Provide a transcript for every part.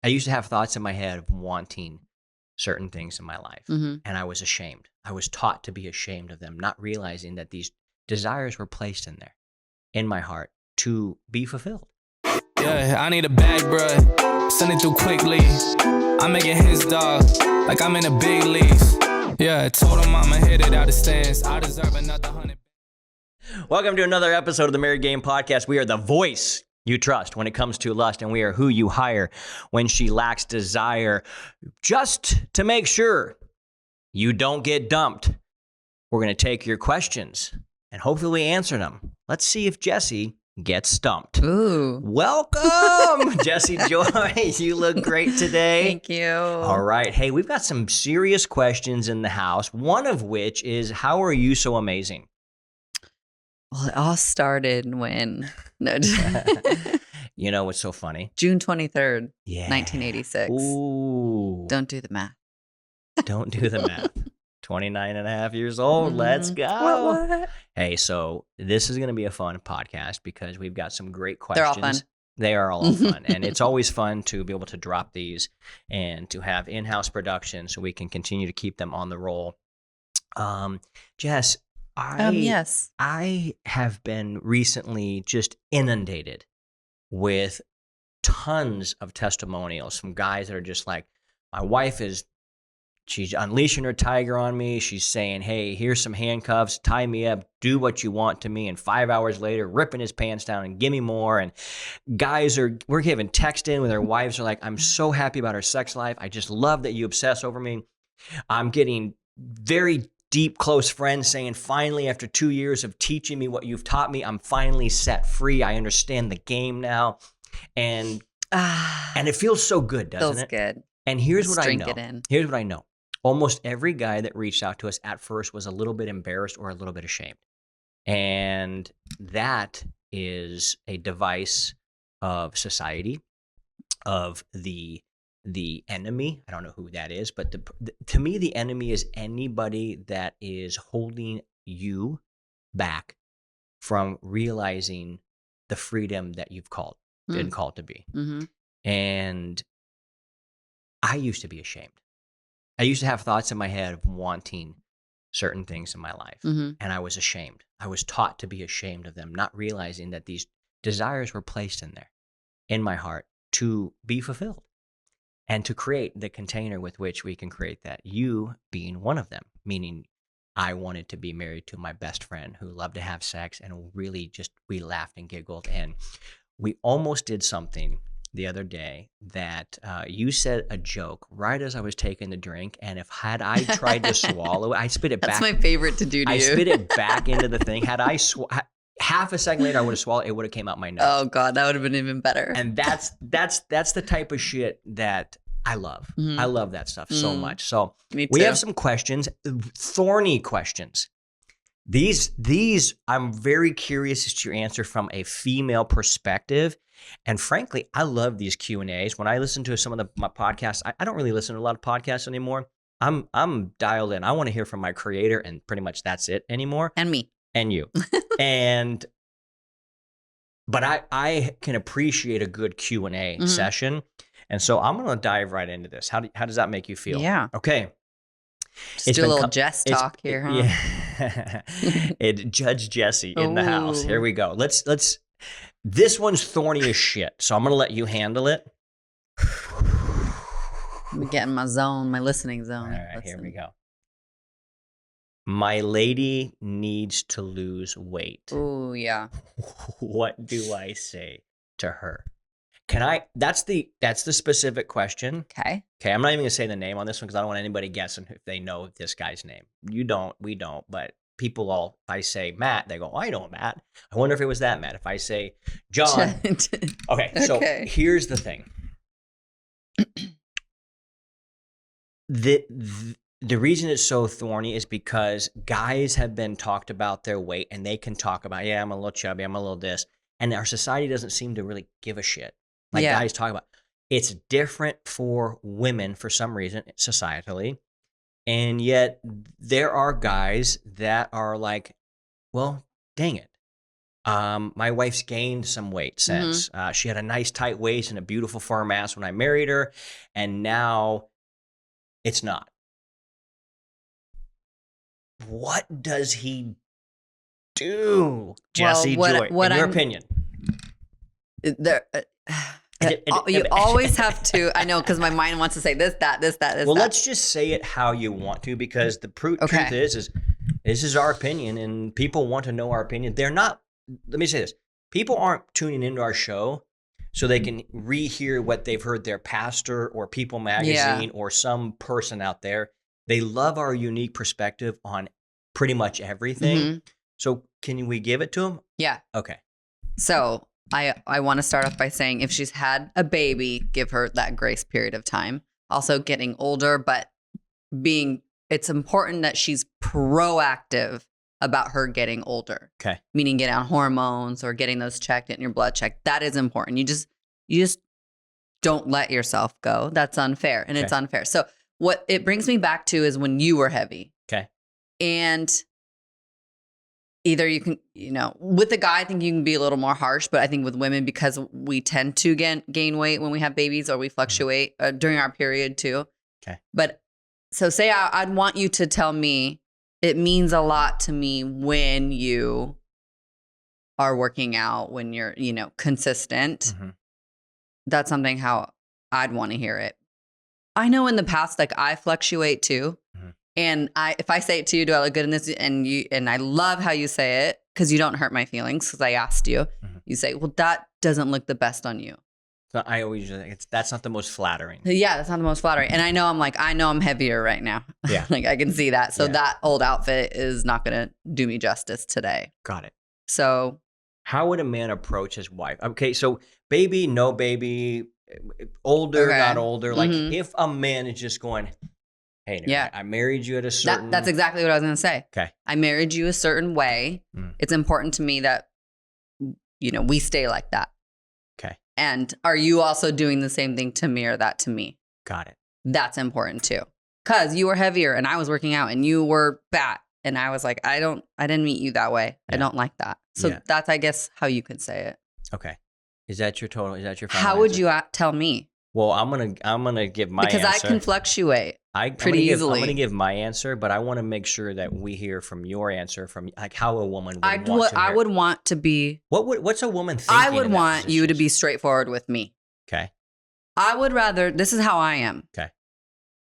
I used to have thoughts in my head of wanting certain things in my life, and I was ashamed. I was taught to be ashamed of them, not realizing that these desires were placed in there, in my heart, to be fulfilled. Yeah, I need a bag, bruh. Send it through quickly. I'm making his dog like I'm in the big leagues. Yeah, I told him I'ma hit it out of stands. I deserve another 100. Welcome to another episode of the Married Game Podcast. We are the voice you trust when it comes to lust, and we are who you hire when she lacks desire. Just to make sure you don't get dumped, we're going to take your questions and hopefully answer them. Let's see if Jessie gets stumped. Ooh. Welcome, Jessie Joy. You look great today. Thank you. All right. Hey, we've got some serious questions in the house, one of which is, how are you so amazing? Well, it all started when You know what's so funny? June 23rd, Yeah. 1986. Ooh. Don't do the math. Don't do the math. 29 and a half years old. Let's go. What? Hey, so this is going to be a fun podcast because we've got some great They're questions. all fun. They are all fun. And it's always fun to be able to drop these and to have in-house production so we can continue to keep them on the roll. Jess, Yes. I have been recently just inundated with tons of testimonials from guys that are just like, my wife she's unleashing her tiger on me. She's saying, hey, here's some handcuffs, tie me up, do what you want to me. And 5 hours later, ripping his pants down and give me more. And we're giving text in with their wives are like, I'm so happy about our sex life. I just love that you obsess over me. I'm getting very deep, close friends saying, finally, after 2 years of teaching me what you've taught me, I'm finally set free. I understand the game now. And it feels so good, doesn't it? Feels good. And here's what I drink know. it in. Here's what I know. Almost every guy that reached out to us at first was a little bit embarrassed or a little bit ashamed. And that is a device of society, of the enemy. I don't know who that is, but to me, the enemy is anybody that is holding you back from realizing the freedom that you've been called to be. Mm-hmm. And I used to be ashamed. I used to have thoughts in my head of wanting certain things in my life, and I was ashamed. I was taught to be ashamed of them, not realizing that these desires were placed in there, in my heart, to be fulfilled and to create the container with which we can create that. You being one of them, meaning I wanted to be married to my best friend who loved to have sex, and really just, we laughed and giggled, and we almost did something the other day that you said a joke right as I was taking the drink, and had I tried to swallow it, I spit it back. That's my favorite to do to I you. spit it back into the thing. Had I half a second later, I would have swallowed it. Would have came out my nose. Oh God, that would have been even better. And that's the type of shit that I love. I love that stuff so much. So Me we too. have some questions, thorny questions. These I'm very curious as to your answer from a female perspective. And frankly, I love these Q&As. When I listen to some of my podcasts, I don't really listen to a lot of podcasts anymore. I'm dialed in. I want to hear from my creator, and pretty much that's it anymore. And me. And you. But I can appreciate a good Q&A session. And so I'm going to dive right into this. How does that make you feel? Yeah. Okay. Just do a little Jess talk here, huh? Yeah. Judge Jessie in the house. Here we go. Let's. This one's thorny as shit, so I'm going to let you handle it. I'm getting my zone, my listening zone. All right, here we go. My lady needs to lose weight. Oh, yeah. What do I say to her? That's the specific question. Okay. Okay, I'm not even going to say the name on this one because I don't want anybody guessing if they know this guy's name. You don't, we don't, but people all, if I say Matt, they go, oh, I know Matt. I wonder if it was that Matt. If I say John. Okay, so here's the thing. The reason it's so thorny is because guys have been talked about their weight, and they can talk about, yeah, I'm a little chubby, I'm a little this. And our society doesn't seem to really give a shit. Like guys talk about. It's different for women for some reason, societally. And yet there are guys that are like, well, dang it. My wife's gained some weight since. She had a nice tight waist and a beautiful firm ass when I married her, and now it's not. What does he do, Jesse Joy? In your opinion, you always have to. I know, because my mind wants to say this, that. Well, let's just say it how you want to, because the truth is this is our opinion, and people want to know our opinion. They're not. Let me say this: people aren't tuning into our show so they can rehear what they've heard their pastor or People Magazine or some person out there. They love our unique perspective on pretty much everything. So can we give it to them? Yeah. Okay. So I want to start off by saying, if she's had a baby, give her that grace period of time. Also getting older, but it's important that she's proactive about her getting older. Okay. Meaning getting on hormones or getting those checked, getting your blood checked. That is important. You just don't let yourself go. That's unfair. And it's unfair. So what it brings me back to is when you were heavy. Okay. And either you can, with a guy, I think you can be a little more harsh, but I think with women, because we tend to gain weight when we have babies, or we fluctuate during our period too. Okay. But so say I'd want you to tell me, it means a lot to me when you are working out, when you're, consistent. That's something how I'd want to hear it. I know in the past, like, I fluctuate too. And if I say it to you, do I look good in this? And I love how you say it, because you don't hurt my feelings, because I asked you. You say, well, that doesn't look the best on you. So I always think that's not the most flattering. Yeah, that's not the most flattering. And I know I'm heavier right now. Yeah. Like, I can see that. So that old outfit is not going to do me justice today. Got it. So how would a man approach his wife? Okay, so baby, no baby, older, not older. Like, if a man is just going, hey, I married you at a certain... That's exactly what I was going to say. Okay. I married you a certain way. It's important to me that, we stay like that. Okay. And are you also doing the same thing to me, or that to me? Got it. That's important too. Because you were heavier and I was working out, and you were fat. And I was like, I didn't meet you that way. I don't like that. So that's, I guess, how you could say it. Okay. Is that your final How would you tell me? Well, I'm gonna give my answer. Because I can fluctuate pretty easily. I'm gonna give my answer, but I want to make sure that we hear from your answer, from like how a woman would want to hear. I would want to be. What's a woman thinking? I would want you to be straightforward with me. Okay. I would rather. This is how I am. Okay.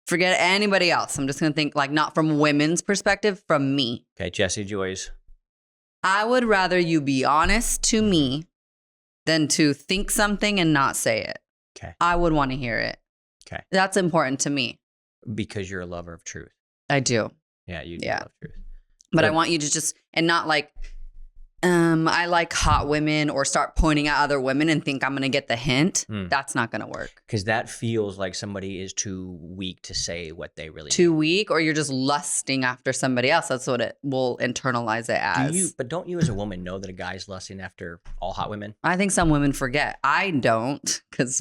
Forget anybody else. I'm just gonna think, like, not from women's perspective, from me. Okay, Jesse Joyce. I would rather you be honest to me than to think something and not say it. Okay. I would want to hear it. Okay. That's important to me. Because you're a lover of truth. I do. Yeah, you do love truth. But I want you to just, and not like, I like hot women, or start pointing at other women and think I'm going to get the hint. That's not going to work. Because that feels like somebody is too weak to say what they really Too weak, or you're just lusting after somebody else. That's what it will internalize it as. But don't you as a woman know that a guy's lusting after all hot women? I think some women forget. I don't, because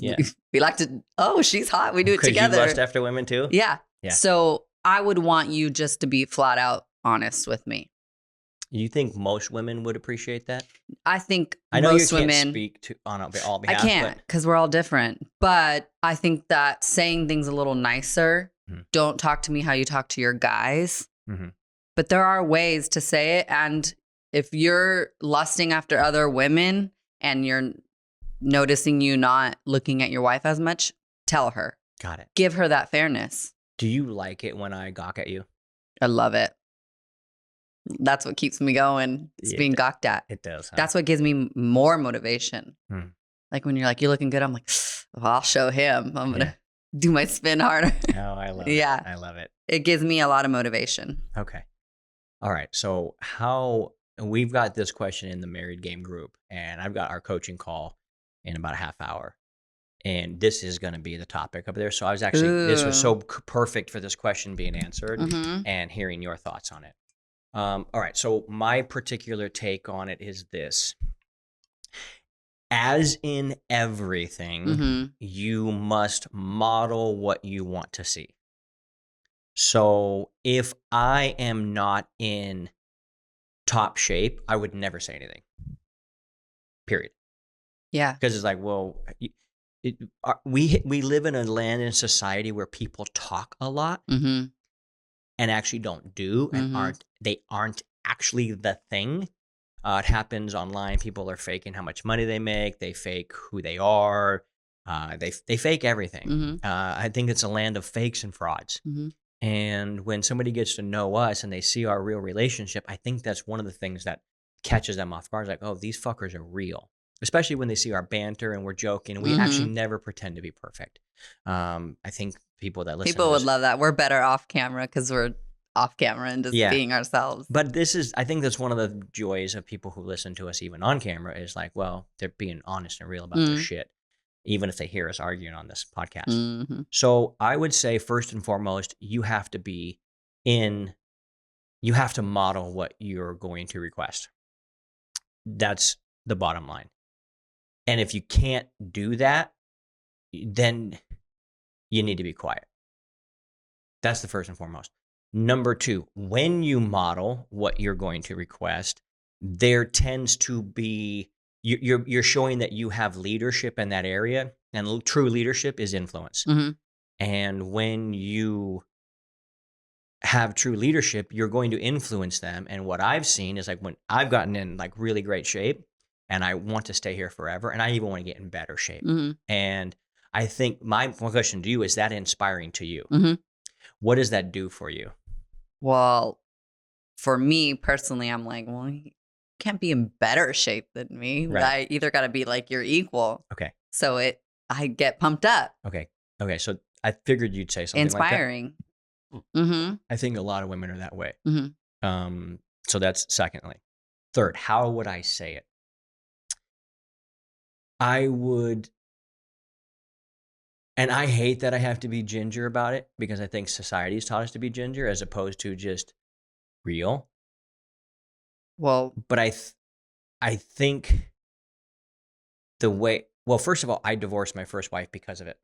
we like to, she's hot. We do it together. Because you lust after women too? Yeah. So I would want you just to be flat out honest with me. You think most women would appreciate that? I think I know most you can't women speak on all behalf. I can't, because we're all different. But I think that saying things a little nicer, don't talk to me how you talk to your guys. But there are ways to say it. And if you're lusting after other women and you're noticing you not looking at your wife as much, tell her. Got it. Give her that fairness. Do you like it when I gawk at you? I love it. That's what keeps me going. It's being gawked at. It does. Huh? That's what gives me more motivation. Like when you're like, you're looking good. I'm like, well, I'll show him. I'm going to do my spin harder. Oh, I love it. Yeah. I love it. It gives me a lot of motivation. Okay. All right. So we've got this question in the Married Game group, and I've got our coaching call in about a half hour. And this is going to be the topic up there. So I was actually, this was so perfect for this question being answered and hearing your thoughts on it. All right. So my particular take on it is this. As in everything, you must model what you want to see. So if I am not in top shape, I would never say anything. period. Yeah. Because it's like, well, we live in a land and society where people talk a lot Mm-hmm. and actually don't do and aren't actually the thing. It happens online. People are faking how much money they make. They fake who they are. They fake everything. Mm-hmm. I think it's a land of fakes and frauds. Mm-hmm. And when somebody gets to know us and they see our real relationship, I think that's one of the things that catches them off guard. It's like, oh, these fuckers are real. Especially when they see our banter and we're joking. We actually never pretend to be perfect. I think people that listen to would this, love that. We're better off camera because we're off camera and just being ourselves. But I think that's one of the joys of people who listen to us even on camera is like, well, they're being honest and real about their shit, even if they hear us arguing on this podcast. Mm-hmm. So I would say first and foremost, you have to model what you're going to request. That's the bottom line. And if you can't do that, then you need to be quiet. That's the first and foremost. Number two, when you model what you're going to request, there tends to be, you're showing that you have leadership in that area, and true leadership is influence. Mm-hmm. And when you have true leadership, you're going to influence them. And what I've seen is like when I've gotten in like really great shape and I want to stay here forever, and I even want to get in better shape. Mm-hmm. And I think my question to you is that inspiring to you? Mm-hmm. What does that do for you? Well, for me personally, I'm like, well, you can't be in better shape than me. Right. I either got to be like your equal. Okay. So I get pumped up. Okay. So I figured you'd say something inspiring. Like that. Mm-hmm. I think a lot of women are that way. Mm-hmm. So that's secondly. Third, how would I say it? I would, and I hate that I have to be ginger about it because I think society's taught us to be ginger as opposed to just real. Well, but I think the way, well, first of all, I divorced my first wife because of it.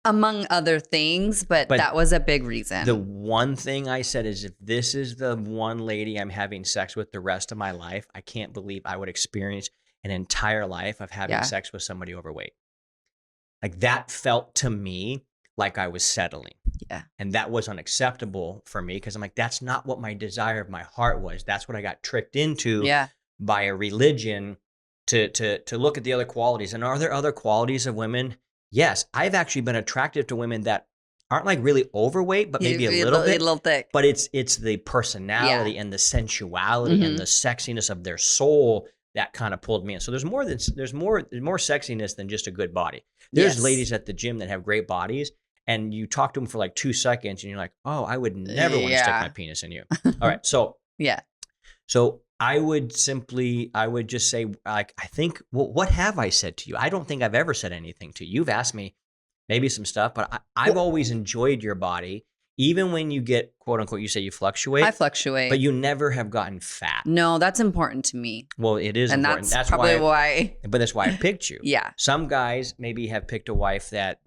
Among other things, but that was a big reason. The one thing I said is if this is the one lady I'm having sex with the rest of my life, I can't believe I would experience an entire life of having sex with somebody overweight. Like that felt to me like I was settling. Yeah. And that was unacceptable for me because I'm like, that's not what my desire of my heart was. That's what I got tricked into by a religion to look at the other qualities. And are there other qualities of women? Yes. I've actually been attracted to women that aren't like really overweight, but maybe a little bit. A little thick. But it's the personality and the sensuality and the sexiness of their soul that kind of pulled me in. So there's more sexiness than just a good body. There's ladies at the gym that have great bodies, and you talk to them for like 2 seconds, and you're like, oh, I would never want to stick my penis in you. All right, so so I would just say, like, I think, well, what have I said to you? I don't think I've ever said anything to you. You've asked me maybe some stuff, but I've always enjoyed your body. Even when you get, quote unquote, you say you fluctuate. I fluctuate. But you never have gotten fat. No, that's important to me. Well, it is and important. That's probably why. But that's why I picked you. Yeah. Some guys maybe have picked a wife that,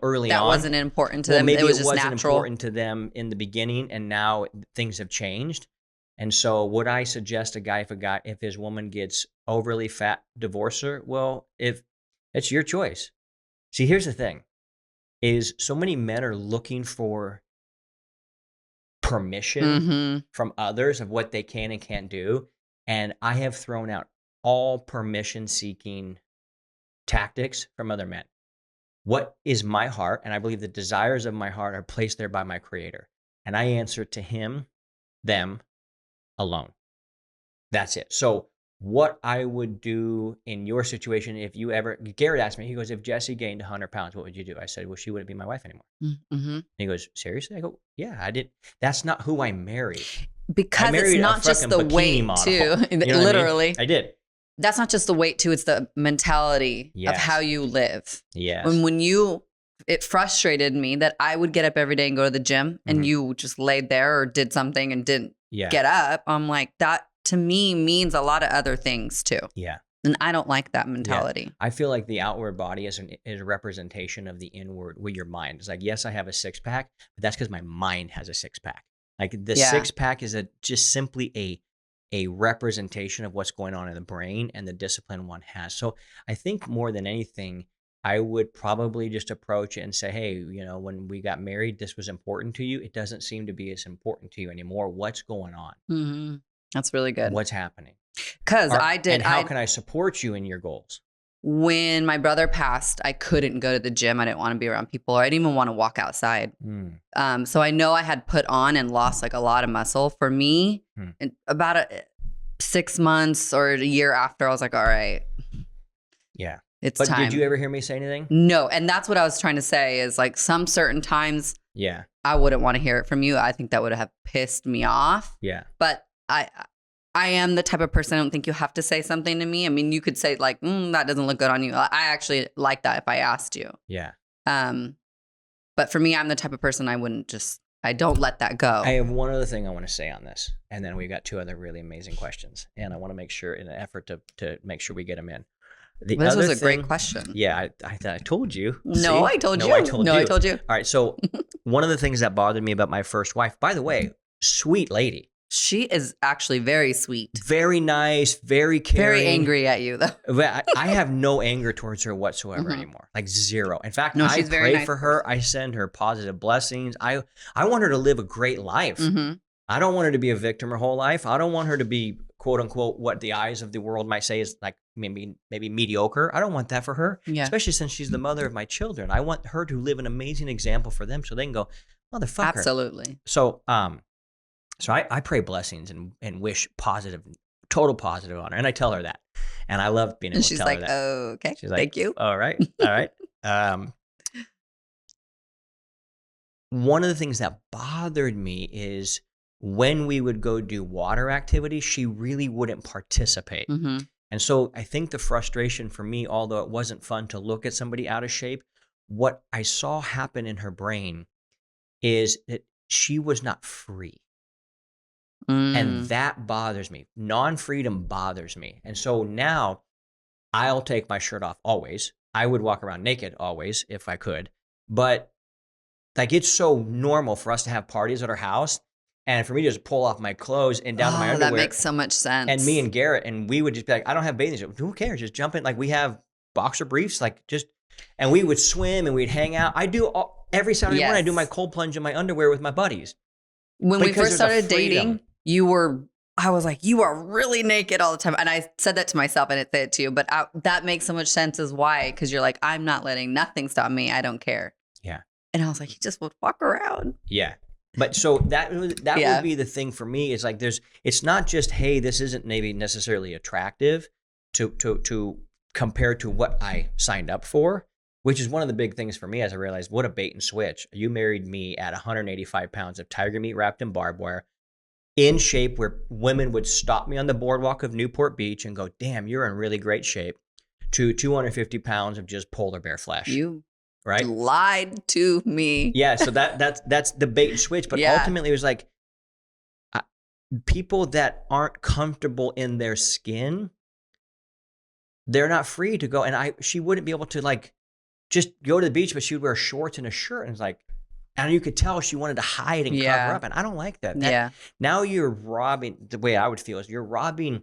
early on. That wasn't important to them. Maybe it was just wasn't natural. important to them in the beginning, and now things have changed. And so would I suggest a guy, if his woman gets overly fat, divorce her? Well, if it's your choice. See, here's the thing, is so many men are looking for permission from others of what they can and can't do. And I have thrown out all permission-seeking tactics from other men. What is my heart? And I believe the desires of my heart are placed there by my Creator. And I answer to him, them, alone. That's it. So what I would do in your situation, if you ever, Garrett asked me, he goes, if Jessie gained 100 pounds, what would you do? I said, well, she wouldn't be my wife anymore. And he goes, seriously? I go, yeah, I did. That's not who I married. Because it's not just the weight model. too. Literally. I did. That's not just the weight too. It's the mentality of how you live. Yes. It frustrated me that I would get up every day and go to the gym and you just laid there or did something and didn't get up. I'm like, that to me means a lot of other things too. Yeah. And I don't like that mentality. Yeah. I feel like the outward body is a representation of the inward with your mind. It's like, yes, I have a 6-pack, but that's because my mind has a 6-pack. Like the 6-pack is just simply a a representation of what's going on in the brain and the discipline one has. So I think more than anything, I would probably just approach it and say, hey, you know, when we got married, this was important to you. It doesn't seem to be as important to you anymore. What's going on? Mm-hmm. That's really good. What's happening? Because I did. And how can I support you in your goals? When my brother passed, I couldn't go to the gym. I didn't want to be around people. I didn't even want to walk outside. So I know I had put on and lost like a lot of muscle. For me, in about 6 months or a year after, I was like, all right. Yeah. It's but time. Did you ever hear me say anything? No. And that's what I was trying to say is like some certain times I wouldn't want to hear it from you. I think that would have pissed me off. Yeah. But I am the type of person, I don't think you have to say something to me. I mean, you could say like, that doesn't look good on you. I actually like that if I asked you. Yeah. But for me, I'm the type of person I don't let that go. I have one other thing I want to say on this. And then we've got 2 other really amazing questions. And I want to make sure in an effort to make sure we get them in. This was a great question. Yeah, I told you. No, I told you. I told you. All right, so one of the things that bothered me about my first wife, by the way, sweet lady. She is actually very sweet. Very nice, very caring. Very angry at you, though. I have no anger towards her whatsoever anymore. Like zero. In fact, no, I she's pray very nice for her. I send her positive blessings. I want her to live a great life. I don't want her to be a victim her whole life. I don't want her to be, quote unquote, what the eyes of the world might say is like maybe mediocre. I don't want that for her, especially since she's the mother of my children. I want her to live an amazing example for them so they can go, motherfucker. Absolutely. So I pray blessings and wish total positive on her. And I tell her that. And I love being able to tell her that. She's like, oh, okay. She's like, thank you. All right. All right. One of the things that bothered me is when we would go do water activities, she really wouldn't participate. And so I think the frustration for me, although it wasn't fun to look at somebody out of shape, what I saw happen in her brain is that she was not free. And that bothers me. Non-freedom bothers me. And so now I'll take my shirt off always. I would walk around naked always if I could. But like it's so normal for us to have parties at our house and for me to just pull off my clothes and down to my underwear. That makes so much sense. And me and Garrett, and we would just be like, I don't have bathing suit. Who cares? Just jump in. Like we have boxer briefs, and we would swim and we'd hang out. I do every Saturday morning, I do my cold plunge in my underwear with my buddies. When we first started dating, I was like, you are really naked all the time. And I said that to myself. I didn't say it to you, but that makes so much sense as why. Because you're like, I'm not letting nothing stop me. I don't care. Yeah. And I was like, you just would walk around. Yeah. But so that would be the thing for me is like, it's not just, hey, this isn't maybe necessarily attractive to compare to what I signed up for, which is one of the big things for me as I realized what a bait and switch. You married me at 185 pounds of tiger meat wrapped in barbed wire, in shape where women would stop me on the boardwalk of Newport Beach and go, damn, you're in really great shape, to 250 pounds of just polar bear flesh. You right? lied to me. Yeah, so that's the bait and switch. But ultimately it was like people that aren't comfortable in their skin, they're not free to go. And she wouldn't be able to like just go to the beach, but she would wear shorts and a shirt. And it's like, and you could tell she wanted to hide and cover up. And I don't like that. Now you're robbing, the way I would feel is you're robbing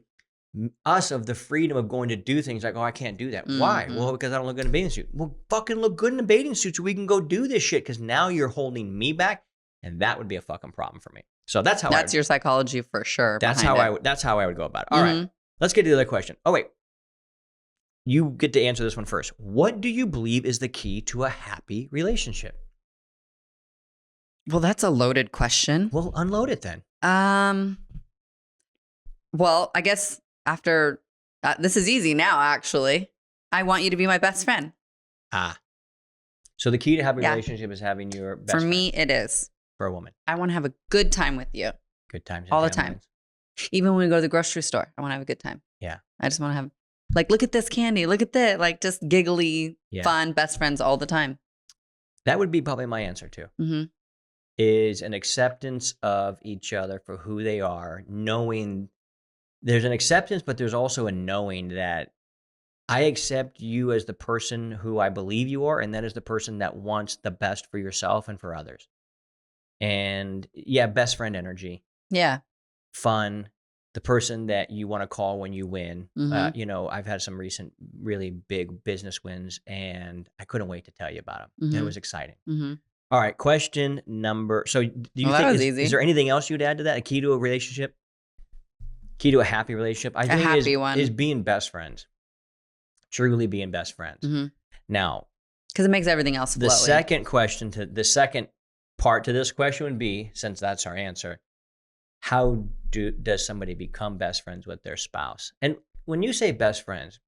us of the freedom of going to do things like, oh, I can't do that. Why? Well, because I don't look good in a bathing suit. Well, fucking look good in a bathing suit so we can go do this shit, because now you're holding me back, and that would be a fucking problem for me. So that's how that's your psychology for sure. That's how I would go about it. All right, let's get to the other question. Oh, wait. You get to answer this one first. What do you believe is the key to a happy relationship? Well, that's a loaded question. Well, unload it then. Well, I guess after this is easy now, actually. I want you to be my best friend. So the key to happy relationship is having your best friend. For me, it is. For a woman. I want to have a good time with you. Good times. All the time. Even when we go to the grocery store, I want to have a good time. Yeah. I just want to have, like, look at this candy. Look at that. Like, just giggly, fun, best friends all the time. That would be probably my answer too. Is an acceptance of each other for who they are, knowing there's an acceptance, but there's also a knowing that I accept you as the person who I believe you are, and that is the person that wants the best for yourself and for others. And best friend energy. Yeah. Fun, the person that you want to call when you win. Mhm. You know, I've had some recent really big business wins, and I couldn't wait to tell you about them. It Mhm. was exciting. Mhm. All right, question number. So, do you Well, that think was is easy. there anything else you'd add to that? A key to a relationship, key to a happy relationship, I A think happy is one. being best friends. Truly being best friends. Mhm. Now, 'Cause it makes everything else the flowy. second part to this question would be, since that's our answer, how does somebody become best friends with their spouse? And when you say best friends,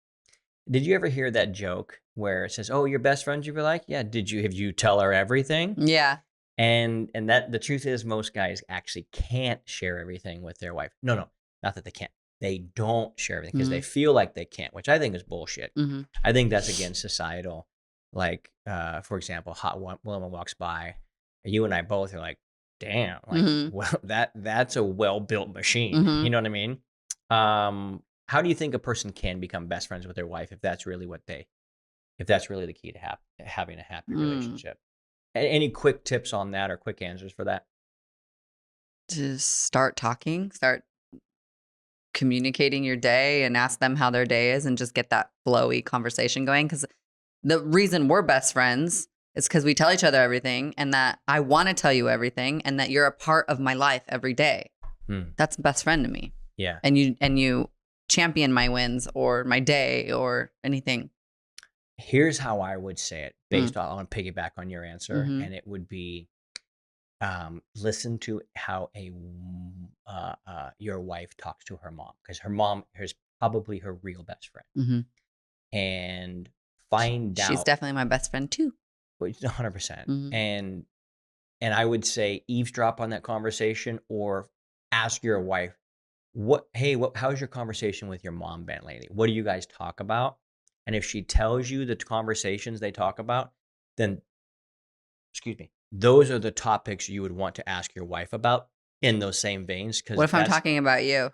did you ever hear that joke where it says, "Oh, you're best friends?" You were like, "Yeah." Have you tell her everything? Yeah. And that the truth is, most guys actually can't share everything with their wife. No, not that they can't. They don't share everything because they Mhm. feel like they can't, which I think is bullshit. Mhm. I think that's against societal. Like, for example, hot woman walks by, you and I both are like, "Damn!" Like, Mhm. well, that's a well built machine. You Mhm. know what I mean? How do you think a person can become best friends with their wife if that's really if that's really the key to having a happy Mm. relationship? Any quick tips on that or quick answers for that? Just start talking, start communicating your day and ask them how their day is and just get that flowy conversation going. Because the reason we're best friends is because we tell each other everything and that I want to tell you everything and that you're a part of my life every day. That's best friend to me. Yeah. And you champion my wins or my day or anything. Here's how I would say it Mm. based on piggyback on your answer, Mhm. and it would be listen to how your wife talks to her mom, because her mom is probably her real best friend, Mhm. and find She's out definitely my best friend too. 100%. Mhm. And I would say eavesdrop on that conversation or ask your wife, how's your conversation with your mom been lately? What do you guys talk about? And if she tells you the conversations they talk about, then, excuse me, those are the topics you would want to ask your wife about in those same veins. What Because if I'm talking about you?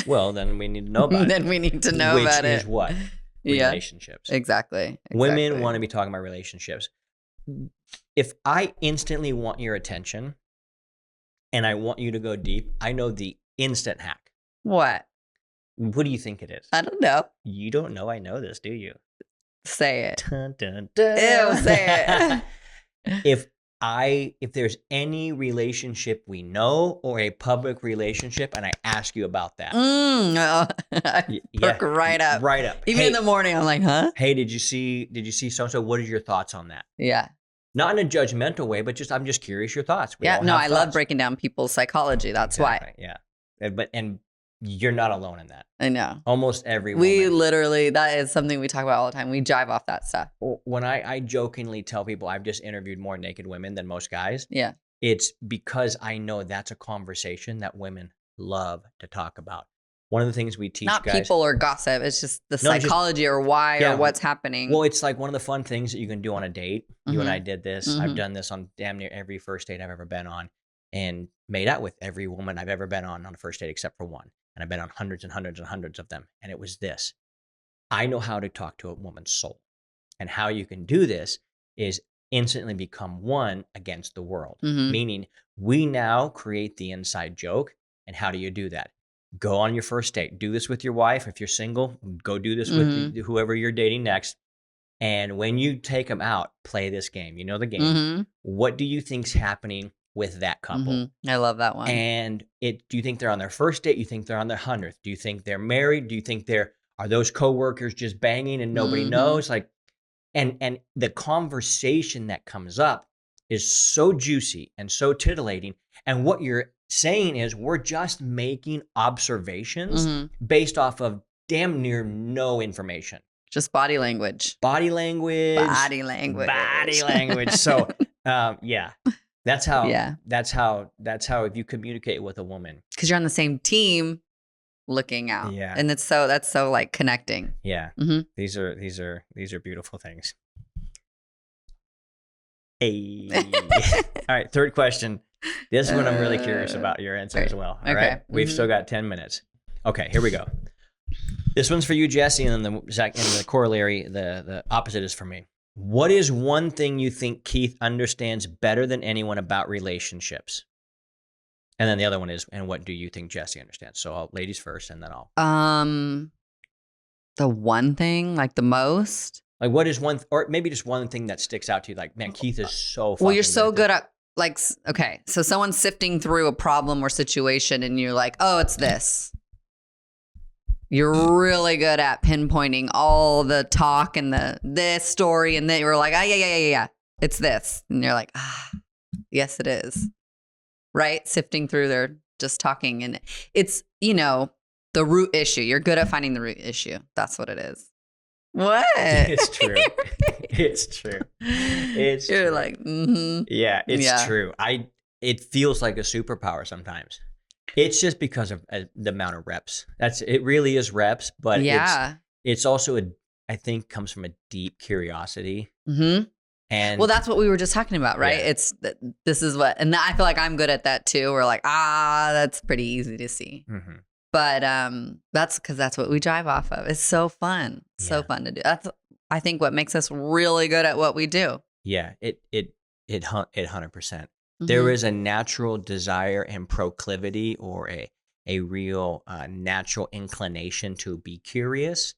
well, then we need to know about Then we need to it, know which about is it. what? Yeah, Relationships. exactly. Women want to be talking about relationships. If I instantly want your attention and I want you to go deep, I know the instant hack. What? What do you think it is? I don't know. You don't know I know this, do you? Say it. Dun, dun, dun. Ew, say it. If there's any relationship we know or a public relationship and I ask you about that. I perk right up. Right up. Even in the morning, I'm like, huh? Hey, did you see so-and-so? What are your thoughts on that? Yeah. Not in a judgmental way, but I'm just curious your thoughts. We Yeah. all No, have I love thoughts. breaking down people's psychology. That's Exactly, yeah. And you're not alone in that. why. I know. Almost every We woman. literally, that is something we talk about all the time. We jive off that stuff. When I jokingly tell people I've just interviewed more naked women than most guys, Yeah. it's because I know that's a conversation that women love to talk about. One of the things we teach Not guys, people or gossip. It's just the No, just- psychology or why Yeah. or what's happening. well, it's like one of the fun things that you can do on a date. You and I Mhm. did this. I've Mhm. done this on damn near every first date I've ever been on, and made out with every woman I've ever been on a first date except for one. And I've been on hundreds and hundreds and hundreds of them. And it was this. I know how to talk to a woman's soul. And how you can do this is instantly become one against the world. Mhm. Meaning, we now create the inside joke. And how do you do that? Go on your first date. Do this with your wife. If you're single, go do this with whoever you're dating next. And when you take them out, play this game. You know the game. Mhm. What do you think's happening with that couple? Mhm. I love that one. And do you think they're on their first date? You think they're on their 100th? Do you think they're married? Do you think are those coworkers just banging and nobody Mhm. knows? Like, and the conversation that comes up is so juicy and so titillating. And what you're saying is we're just making observations Mhm. based off of damn near no information. Just body language. Body language. Body language. Body language. So, yeah, that's how. Yeah. That's how if you communicate with a woman. Because you're on the same team looking out. Yeah. And that's so like connecting. Yeah. Mhm. These are beautiful things. Hey. All right. Third question. This one I'm really curious about your answer as well. All right. Okay. We've still got 10 minutes. Okay. Here we go. This one's for you, Jesse, and then the corollary, the opposite is for me. What is one thing you think Keith understands better than anyone about relationships? And then the other one is, and what do you think Jesse understands? So ladies first, and then I'll. The one thing, like the most. Like, what is one, or maybe just one thing that sticks out to you? Like, man, Keith is so fucking Well, you're so good at at, like, okay, so someone's sifting through a problem or situation and you're like, oh, it's this. You're really good at pinpointing all the talk and this story, and then you're like, yeah, it's this. And you're like, yes, it is. Right? Sifting through there, just talking. And it's, the root issue. You're good at finding the root issue. That's what it is. What? It's true. It's true. You're true. like, mm-hmm. Yeah, it's true. It feels like a superpower sometimes. It's just because of the amount of reps. It really is reps, but it's also I think comes from a deep curiosity. Mm-hmm. And well, that's what we were just talking about, right? Yeah. This is what, and I feel like I'm good at that too. We're like, that's pretty easy to see. Mm-hmm. But that's because that's what we drive off of. It's so fun. So fun to do. That's, I think, what makes us really good at what we do. Yeah, it 100%. There is a natural desire and proclivity, or a real natural inclination to be curious,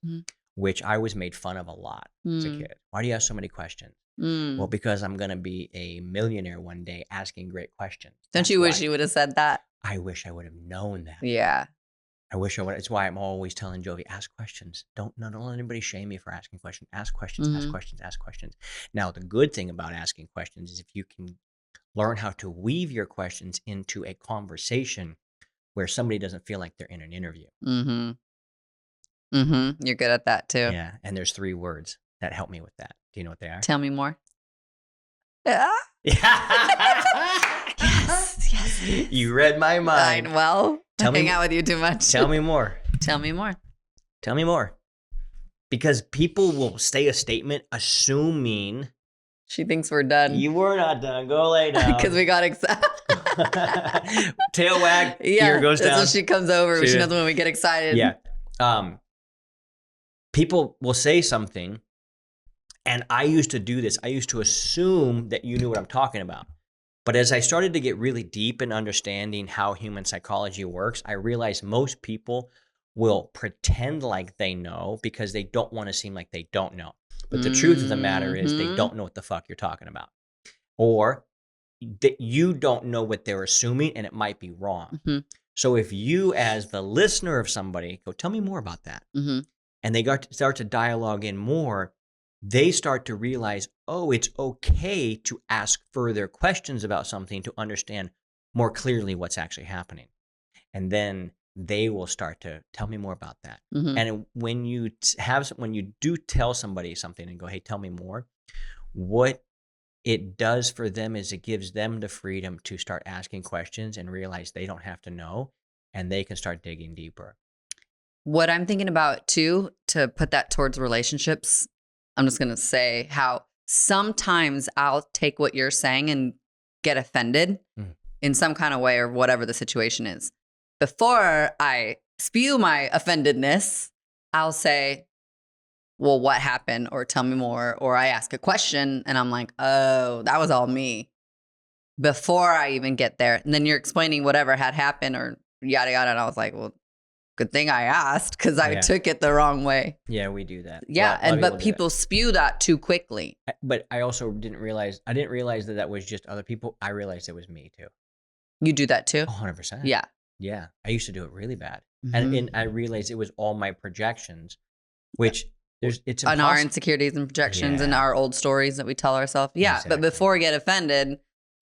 which I was made fun of a lot as a kid. Why do you have so many questions? Well, because I'm going to be a millionaire one day asking great questions. Don't you wish you would have said that? I wish I would have known that. Yeah. I wish I would. It's why I'm always telling Jovi, ask questions. Don't let anybody shame me for asking questions. Ask questions, ask questions, ask questions. Now, the good thing about asking questions is if you can learn how to weave your questions into a conversation where somebody doesn't feel like they're in an interview. Mm-hmm. Mm-hmm. You're good at that too. Yeah. And there's 3 words that help me with that. Do you know what they are? Tell me more. Yeah. Yes. You read my mind. I hang out with you too much. Tell me more. Tell me more. Tell me more. Because people will say a statement assuming she thinks we're done. You were not done. Go lay down. Because we got excited. Tail wag. Ear goes down. That's when she comes over. She knows when we get excited. Yeah. People will say something, and I used to do this. I used to assume that you knew what I'm talking about. But as I started to get really deep in understanding how human psychology works, I realized most people will pretend like they know because they don't want to seem like they don't know. But the truth of the matter is they don't know what the fuck you're talking about. Or that you don't know what they're assuming, and it might be wrong. Mm-hmm. So if you, as the listener of somebody, go, tell me more about that. Mm-hmm. And they start to dialogue in more, they start to realize, oh, it's okay to ask further questions about something to understand more clearly what's actually happening. And then they will start to tell me more about that. Mm-hmm. And when you do tell somebody something and go, hey, tell me more, what it does for them is it gives them the freedom to start asking questions and realize they don't have to know, and they can start digging deeper. What I'm thinking about too, to put that towards relationships, I'm just going to say how sometimes I'll take what you're saying and get offended in some kind of way or whatever the situation is. Before I spew my offendedness, I'll say, well, what happened? Or tell me more. Or I ask a question and I'm like, oh, that was all me. Before I even get there. And then you're explaining whatever had happened or yada, yada. And I was like, well, good thing I asked because I took it the wrong way. Yeah, we do that. Yeah, but people spew that too quickly. But I also didn't realize that was just other people. I realized it was me too. You do that too? 100%. Yeah. Yeah. I used to do it really bad. Mm-hmm. And I realized it was all my projections, which it's impossible. On our insecurities and projections and our old stories that we tell ourselves. Yeah. Exactly. But before we get offended,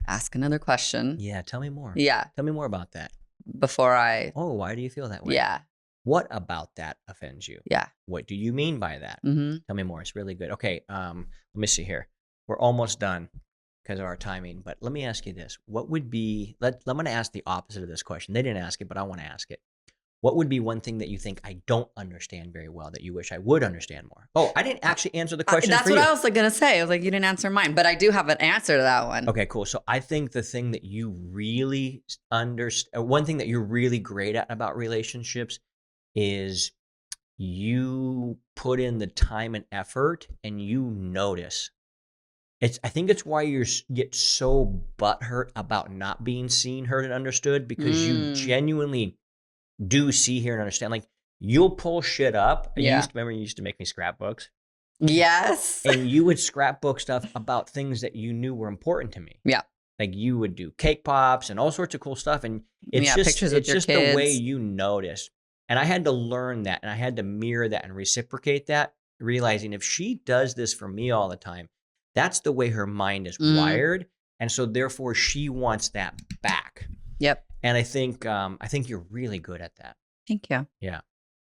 ask another question. Yeah. Tell me more. Yeah. Tell me more about that. Before why do you feel that way? Yeah. What about that offends you? Yeah. What do you mean by that? Mm-hmm. Tell me more. It's really good. Okay. Let me see here. We're almost done because of our timing, but let me ask you this. What would be, I'm going to ask the opposite of this question. They didn't ask it, but I want to ask it. What would be one thing that you think I don't understand very well that you wish I would understand more? Oh, I didn't actually answer the question. That's what I was going to say. I was like, you didn't answer mine, but I do have an answer to that one. Okay, cool. So I think the thing that you really understand, one thing that you're really great at about relationships is you put in the time and effort and you notice I think it's why you get so butthurt about not being seen, heard, and understood, because you genuinely do see, hear, and understand. Like, you'll pull shit up. Yeah. Remember you used to make me scrapbooks? Yes. And you would scrapbook stuff about things that you knew were important to me. Yeah. Like, you would do cake pops and all sorts of cool stuff. And it's pictures of your just kids. the way you notice. And I had to learn that, and I had to mirror that and reciprocate that, realizing if she does this for me all the time, that's the way her mind is wired. And so therefore she wants that back. Yep. And I think you're really good at that. Thank you. Yeah.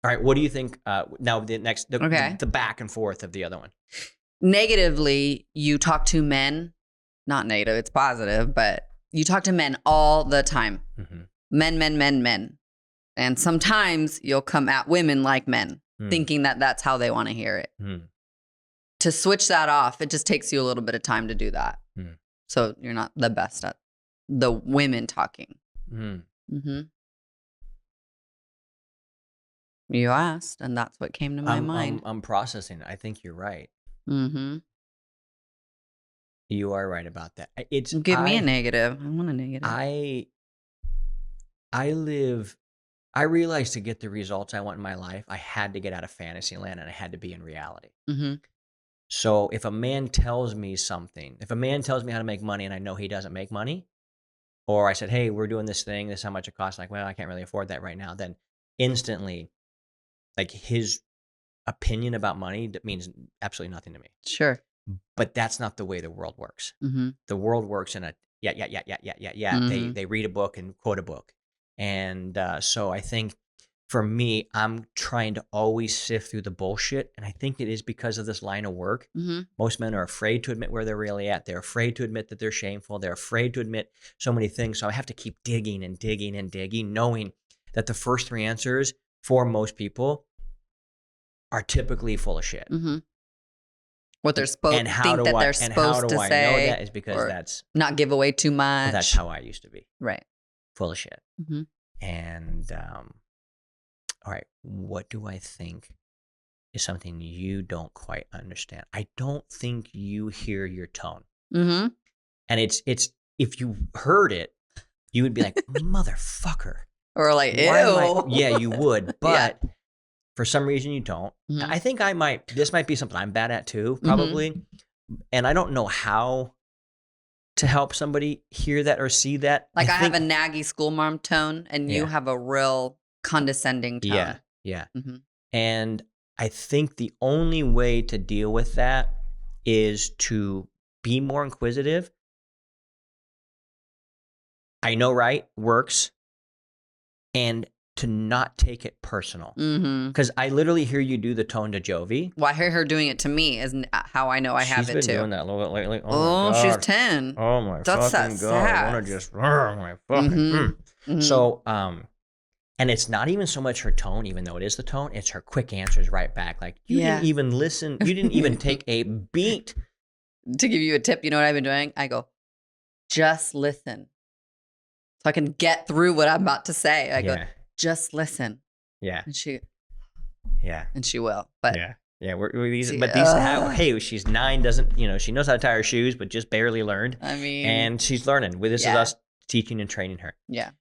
All right. What do you think? Now the back and forth of the other one. Negatively, you talk to men, not negative, it's positive, but you talk to men all the time. Men. And sometimes you'll come at women like men, thinking that that's how they want to hear it. To switch that off, it just takes you a little bit of time to do that. So you're not the best at the women talking. You asked, and that's what came to my mind. I'm processing. I think you're right. You are right about that. Give me a negative. I want a negative. I realized to get the results I want in my life, I had to get out of fantasy land and I had to be in reality. So if a man tells me something, if a man tells me how to make money and I know he doesn't make money, or I said, hey, we're doing this thing, this is how much it costs, like, well, I can't really afford that right now, then instantly, like, his opinion about money, that means absolutely nothing to me. Sure. But that's not the way the world works. The world works in a They read a book and quote a book. And so I think for me, I'm trying to always sift through the bullshit. And I think it is because of this line of work. Most men are afraid to admit where they're really at. They're afraid to admit that they're shameful. They're afraid to admit so many things. So I have to keep digging and digging and digging, knowing that the first three answers for most people are typically full of shit. What they're supposed to say. And how do I know that is because that's not give away too much. Well, that's how I used to be. Right. Full of shit. And all right, what do I think is something you don't quite understand? I don't think you hear your tone. And it's if you heard it, you would be like, motherfucker. Or like, ew. Yeah, you would. But for some reason you don't. I think this might be something I'm bad at too, probably. And I don't know how to help somebody hear that or see that. Like I have a naggy school mom tone and you have a real condescending tone. Yeah. And I think the only way to deal with that is to be more inquisitive. I know, right? Works. And to not take it personal. Because I literally hear you do the tone to Jovi. Well, I hear her doing it to me is how I know I have it too. She's been doing that a little bit lately. Oh, she's 10. Oh my That's fucking God. I want to just, my fucking. So, and it's not even so much her tone, even though it is the tone, it's her quick answers right back. Like, you didn't even listen. You didn't even take a beat. To give you a tip, you know what I've been doing? I go, just listen. So I can get through what I'm about to say. I go, just listen. Yeah. And she will. But hey, she's 9, doesn't, she knows how to tie her shoes, but just barely learned. I mean, and she's learning. This is us teaching and training her. Yeah.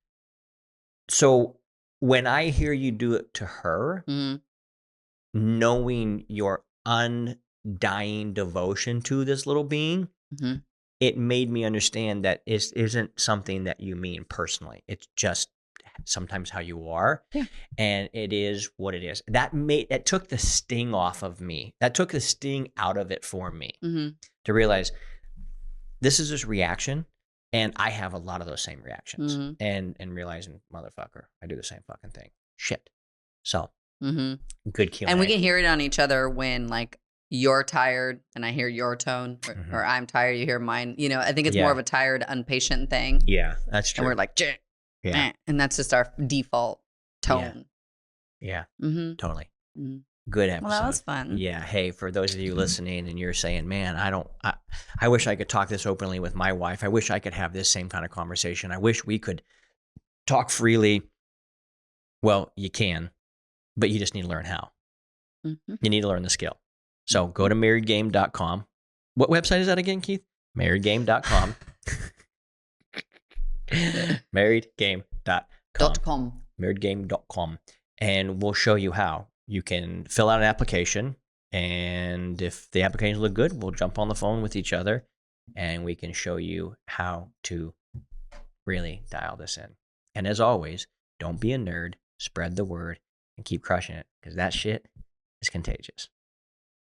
So when I hear you do it to her, knowing your undying devotion to this little being, it made me understand that it isn't something that you mean personally. It's just sometimes how you are. And it is what it is. That took the sting off of me. That took the sting out of it for me to realize this is this reaction. And I have a lot of those same reactions and realizing, motherfucker, I do the same fucking thing. Shit. So good Q&A. And we can hear it on each other when like you're tired and I hear your tone or I'm tired, you hear mine. I think it's more of a tired, impatient thing. Yeah, that's true. And we're like, and that's just our default tone. Yeah. Totally. Good episode. Well, that was fun. Yeah. Hey, for those of you listening and you're saying, man, I wish I could talk this openly with my wife. I wish I could have this same kind of conversation. I wish we could talk freely. Well, you can, but you just need to learn how. You need to learn the skill. So go to marriedgame.com What website is that again, Keith? Marriedgame.com. Marriedgame.com. Marriedgame.com. And we'll show you how. You can fill out an application, and if the applications look good, we'll jump on the phone with each other, and we can show you how to really dial this in. And as always, don't be a nerd, spread the word, and keep crushing it, because that shit is contagious.